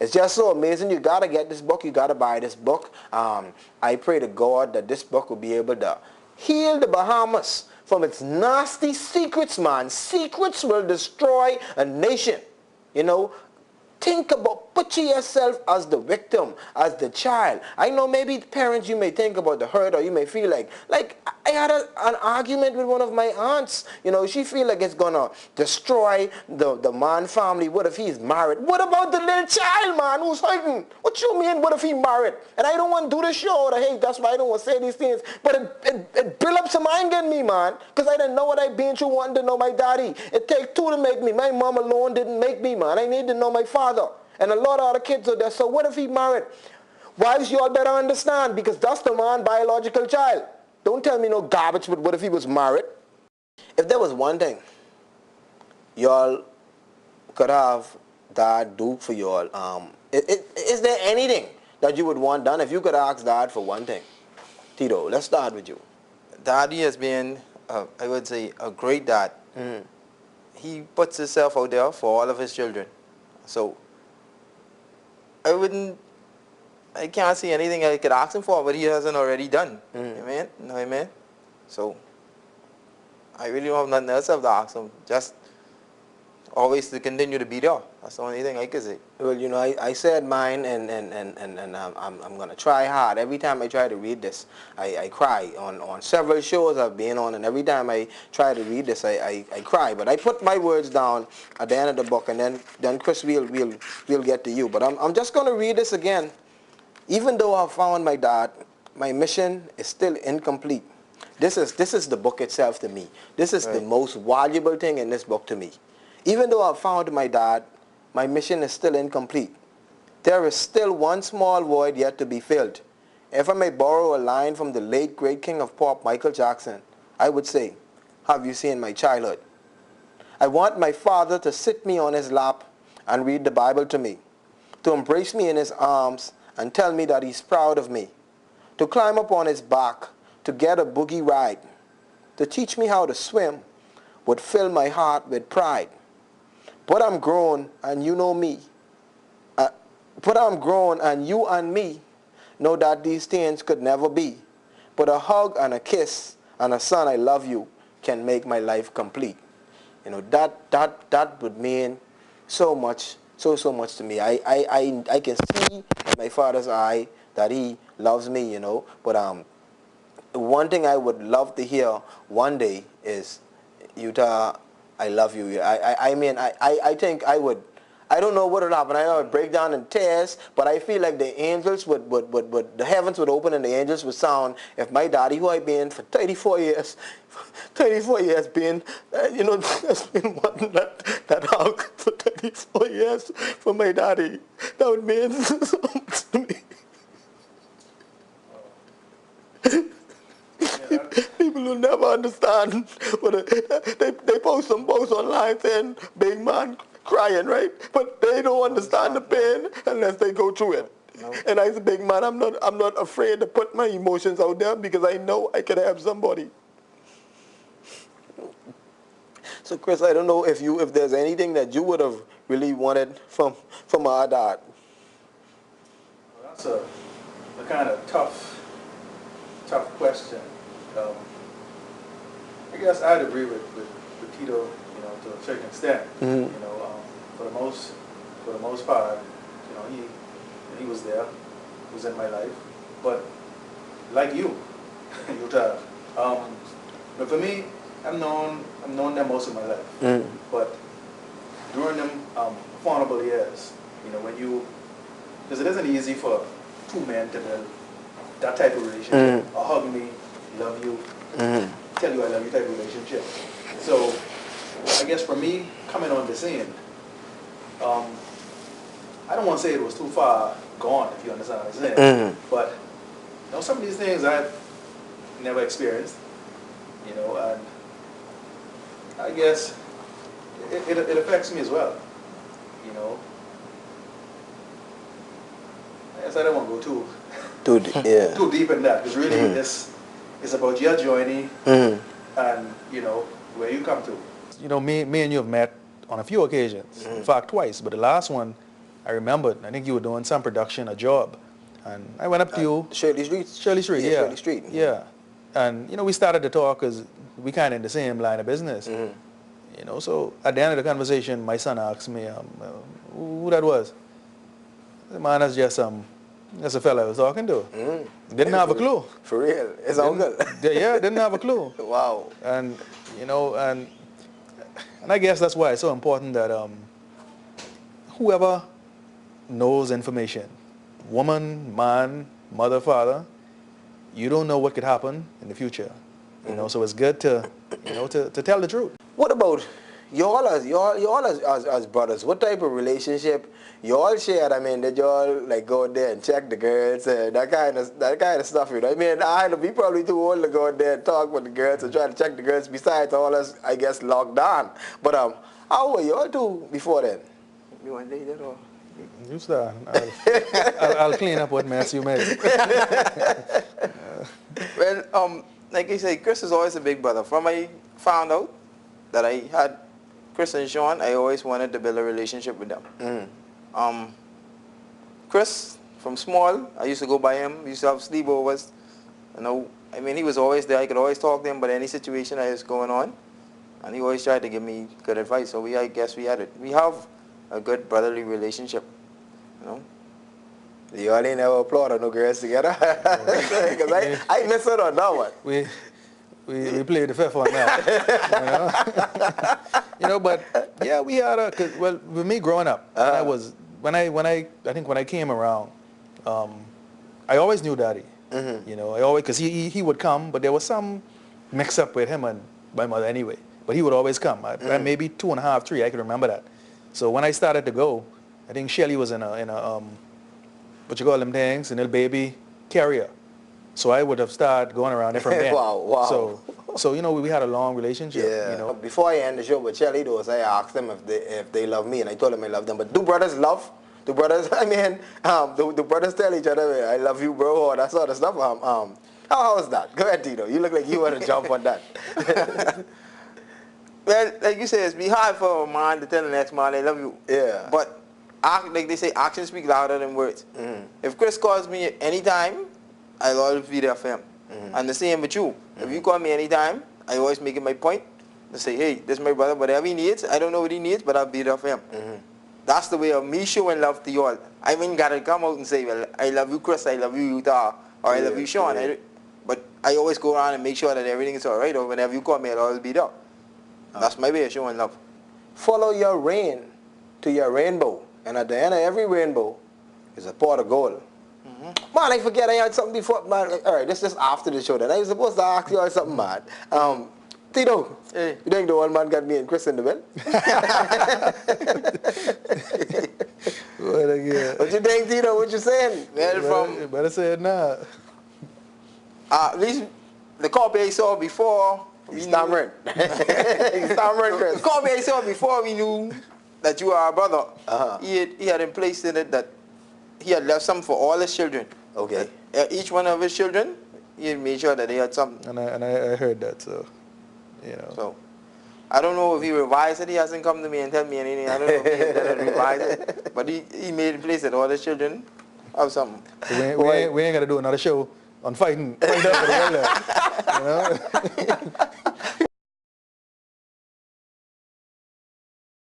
It's just so amazing. You gotta get this book. You gotta buy this book. I pray to God that this book will be able to heal the Bahamas from its nasty secrets, man. Secrets will destroy a nation. You know, think about, picture yourself as the victim, as the child. I know maybe parents, you may think about the hurt, or you may feel like I had an argument with one of my aunts. You know, she feel like it's gonna destroy the man family. What if he's married? What about the little child, man, who's hurting? What you mean, what if he married? And I don't want to do the show, or hey, that's why I don't want to say these things. But it built up some anger in me, man, because I didn't know what I've been through, wanting to know my daddy. It takes two to make me. My mom alone didn't make me, man. I need to know my father. And a lot of other kids are there. So what if he married? Wives, you all better understand, because that's the man's biological child. Don't tell me no garbage, but what if he was married? If there was one thing y'all could have dad do for y'all, is there anything that you would want done if you could ask dad for one thing? Tito, let's start with you. Daddy has been, I would say, a great dad. He puts himself out there for all of his children. So I can't see anything I could ask him for, but he hasn't already done. Amen? No, amen? So I really don't have nothing else to ask him. Just always to continue to be there. That's the only thing I can say. Well, you know, I said mine, and I'm going to try hard. Every time I try to read this, I cry. On several shows I've been on, and every time I try to read this, I cry. But I put my words down at the end of the book, and then Chris, we'll get to you. But I'm just going to read this again. Even though I found my dad, my mission is still incomplete. This is the book itself to me. This is the most valuable thing in this book to me. Even though I found my dad, my mission is still incomplete. There is still one small void yet to be filled. If I may borrow a line from the late great king of pop, Michael Jackson, I would say, have you seen my childhood? I want my father to sit me on his lap and read the Bible to me, to embrace me in his arms and tell me that he's proud of me, to climb up on his back, to get a boogie ride, to teach me how to swim would fill my heart with pride. But I'm grown, and you know me. But I'm grown, and you and me know that these things could never be. But a hug and a kiss and a son, I love you, can make my life complete. You know, that would mean so much, so much to me. I can see in my father's eye that he loves me, you know. But one thing I would love to hear one day is, Utah, I love you. I mean, I think I would, I don't know what would happen. I know it would break down in tears, but I feel like the angels would the heavens would open and the angels would sound if my daddy, who I've been for 34 years, been, you know, has been wanting that hug for 34 years for my daddy. That would mean so much to me. People will never understand. They post some posts online saying, big man crying, right? But they don't understand the pain unless they go through it. No. And as a big man, I'm not afraid to put my emotions out there because I know I can help somebody. So Chris, I don't know if there's anything that you would have really wanted from our dad. Well, that's a kind of tough question. I guess I'd agree with Tito, you know, to a certain extent. You know, for the most part, you know, he was there, he was in my life. But like you, Utah, but for me, I've known them most of my life. But during them vulnerable years, you know, because it isn't easy for two men to build that type of relationship, a hug me, love you, tell you I love you type of relationship. So I guess for me, coming on the scene, I don't want to say it was too far gone, if you understand what I'm saying. But you know, some of these things I've never experienced, you know, and I guess it affects me as well, you know. I guess I don't want to go too deep in that, because really it's about your journey and, you know, where you come to. You know, me and you have met on a few occasions, in fact twice, but the last one I remembered, I think you were doing some production, a job. And I went up to you. Shirley Street? Shirley Street, yeah. Shirley Street. Yeah. And, you know, we started to talk because we kind of in the same line of business. You know, so at the end of the conversation, my son asked me who that was. The man is just a fella I was talking to. Didn't have a clue. For real? His uncle? Yeah, didn't have a clue. Wow. And, you know, and I guess that's why it's so important that whoever knows information, woman, man, mother, father, you don't know what could happen in the future. You know, so it's good to, you know, to tell the truth. What about y'all as brothers? What type of relationship y'all shared? I mean, did y'all like go out there and check the girls and that kind of stuff? You know, I mean, I know we probably too old to go out there and talk with the girls and try to check the girls. Besides all us, I guess, locked down. But how were y'all two before then? You want to take that or? You start. I'll clean up what mess you made. Well, like I say, Chris is always a big brother. From I found out that I had Chris and Sean, I always wanted to build a relationship with them. Chris, from small, I used to go by him, used to have sleepovers. You know, I mean, he was always there. I could always talk to him about any situation that was going on. And he always tried to give me good advice. So I guess we had it. We have a good brotherly relationship, you know. Y'all ain't never applauded no girls together? Because I miss out on that one. We played the fifth on that. You know, but yeah, we had well, with me growing up, I think when I came around, I always knew Daddy. You know, because he would come, but there was some mix up with him and my mother anyway. But he would always come. Maybe 2.5, 3, I can remember that. So when I started to go, I think Shelly was in a what you call them things, a little baby carrier. So I would have started going around there from there. Wow. So you know, we had a long relationship. Yeah. You know. Before I end the show with Shelly, though, I asked them if they love me, and I told them I love them. But do brothers love? Do brothers? I mean, do brothers tell each other, "I love you, bro," or that sort of stuff? How is that? Go ahead, Tito. You look like you want to jump on that. Well, like you said, it's be hard for a man to tell the next man, "I love you." Yeah. But like they say, actions speak louder than words. If Chris calls me anytime, I'll always be there for him. And the same with you. If you call me anytime, I always make it my point to say, hey, this is my brother, whatever he needs, I don't know what he needs, but I'll be there for him. That's the way of me showing love to you all. I mean, gotta come out and say, well, I love you, Chris, I love you, Utah, or I love you, Sean. But I always go around and make sure that everything is all right, or whenever you call me, I'll always be there. That's my way of showing love. Follow your rain to your rainbow. And at the end of every rainbow is a pot of gold. Man, I forget I had something before. Man, all right, this is after the show. Then I was supposed to ask you all something, man. Tito, hey. You think the old man got me and Chris in the bed? What you think, Tito? What you saying? Well, you better say it now. At least the copy I saw before. He's stammering. He's stammering, Chris. The copy I saw before we knew that you are a brother. He had in place in it that he had left something for all his children. Okay. Each one of his children, he had made sure that they had something. And I heard that, so, you know. So, I don't know if he revised it. He hasn't come to me and tell me anything. I don't know if he had revised it. But he made in place that all his children have something. So we ain't going to do another show on fighting over the world, you know.